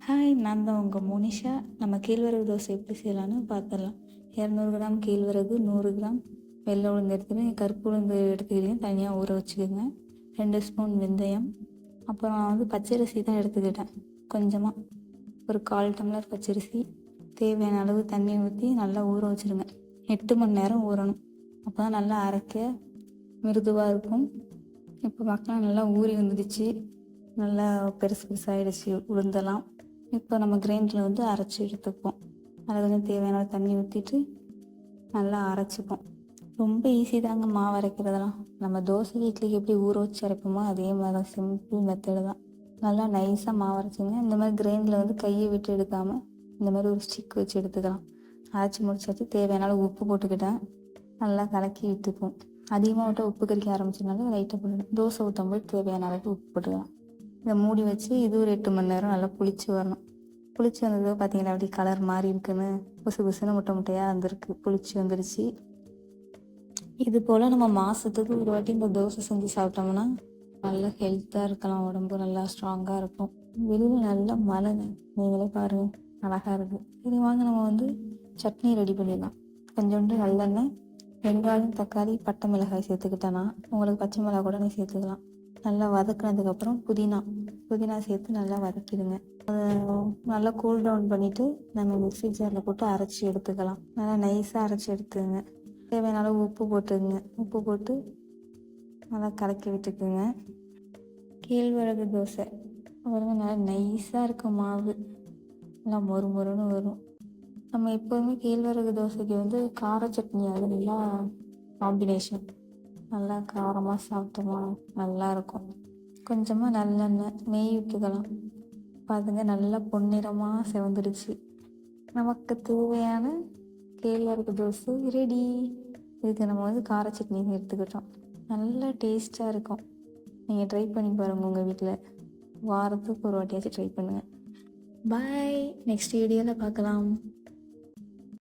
Hi, நான் தான் உங்கள் மோனிஷா. நம்ம கேழ்வரகு தோசை எப்படி செய்யலான்னு பார்த்துடலாம். 200 கிராம் கேழ்வரகு, 100 கிராம் வெள்ளை உளுந்து எடுத்துக்கிறேன், கருப்பு உளுந்து எடுத்துக்கிறேன், தனியாக ஊற வச்சுக்கோங்க. 2 ஸ்பூன் வெந்தயம், அப்புறம் நான் வந்து பச்சரிசி தான் எடுத்துக்கிட்டேன். கொஞ்சமாக ஒரு 1/4 டம்ளர் பச்சரிசி, தேவையான அளவு தண்ணி ஊற்றி நல்லா ஊற வச்சுருங்க. 8 மணி நேரம் ஊறணும். அப்போ தான் நல்லா அரைக்க மிருதுவாக இருக்கும். இப்போ பார்க்கலாம், நல்லா ஊறி வந்துடுச்சு. நல்லா பெருசு பெருசாகிடுச்சு உளுந்தெல்லாம். இப்போ நம்ம கிரைண்டரில் வந்து அரைச்சி எடுத்துப்போம். அதில் கொஞ்சம் தேவையான தண்ணி ஊற்றிட்டு நல்லா அரைச்சிப்போம். ரொம்ப ஈஸி தாங்க மாவு அரைக்கிறதெல்லாம். நம்ம தோசை இட்லிக்கு எப்படி ஊற வச்சு அரைப்போமோ அதே மாதிரி தான், சிம்பிள் மெத்தடு தான். நல்லா நைஸாக மாவு அரைச்சிங்க. இந்த மாதிரி கிரைண்டரில் வந்து கையை விட்டு எடுக்காமல் இந்த மாதிரி ஒரு ஸ்டிக் வச்சு எடுத்துக்கலாம். அரைச்சி முடிச்சாச்சு. தேவையான அளவு உப்பு போட்டுக்கிட்டேன். நல்லா கலக்கி விட்டுப்போம். அதிகமாக விட்டு உப்பு கறிக்க ஆரம்பிச்சதுனால லைட்டாக போட்டுக்கலாம். தோசை ஊற்றும்போது தேவையான அளவுக்கு உப்பு போட்டுக்கலாம். இதை மூடி வச்சு இது ஒரு 8 மணி நேரம் நல்லா புளிச்சு வரணும். புளிச்சு வந்தது பார்த்தீங்கன்னா அப்படி கலர் மாறி இருக்குன்னு புசு புசுன்னு முட்டை முட்டையாக வந்திருக்கு. புளிச்சு வந்துடுச்சு. இது போல் நம்ம மாதத்துக்கு ஒரு வாட்டி இந்த தோசை செஞ்சு சாப்பிட்டோம்னா நல்லா ஹெல்த்தாக இருக்கலாம். உடம்பு நல்லா ஸ்ட்ராங்காக இருக்கும். வெளியில் நல்லா மழைங்க, நீங்களே பாருங்கள், அழகாக இருக்குது. இது வாங்க நம்ம வந்து சட்னி ரெடி பண்ணிடலாம். கொஞ்சோண்டு நல்லெண்ணெய், வெங்காயம், தக்காளி, பட்டை மிளகாய் சேர்த்துக்கிட்டேன்னா, உங்களுக்கு பச்சை மிளகாய் கூட நீ சேர்த்துக்கலாம். நல்லா வதக்கினதுக்கப்புறம் புதினா சேர்த்து நல்லா வதக்கிடுங்க. அதை நல்லா கூல் டவுன் பண்ணிவிட்டு நம்ம மிக்ஸி ஜாரில் போட்டு அரைச்சி எடுத்துக்கலாம். நல்லா நைஸாக அரைச்சி எடுத்துங்க. தேவையான அளவு உப்பு போட்டுங்க. உப்பு போட்டு நல்லா கலக்கி விட்டுக்குங்க. கேழ்வரகு தோசை பாருங்க, நல்லா நைஸாக இருக்கும் மாவு, நல்லா மொறு மொறுன்னு வரும். நம்ம எப்போதுமே கேழ்வரகு தோசைக்கு வந்து கார சட்னி அது நல்லா காம்பினேஷன். நல்லா காரமாக சாப்பிட்டோமா நல்லாயிருக்கும். கொஞ்சமாக நல்லெண்ணெய், நெய் விட்டுக்கலாம். பாருங்க நல்லா பொன்னிறமாக செவந்துடுச்சு. நமக்கு தேவையான கேழ்வரகு தோசை ரெடி. இதுக்கு நம்ம வந்து கார சட்னி எடுத்துக்கிட்டோம். நல்லா டேஸ்ட்டாக இருக்கும். நீங்கள் ட்ரை பண்ணி பாருங்கள் உங்கள் வீட்டில். வாரத்துக்கு ஒரு வாட்டியாச்சும் ட்ரை பண்ணுங்கள். பாய், நெக்ஸ்ட் வீடியோவில் பார்க்கலாம்.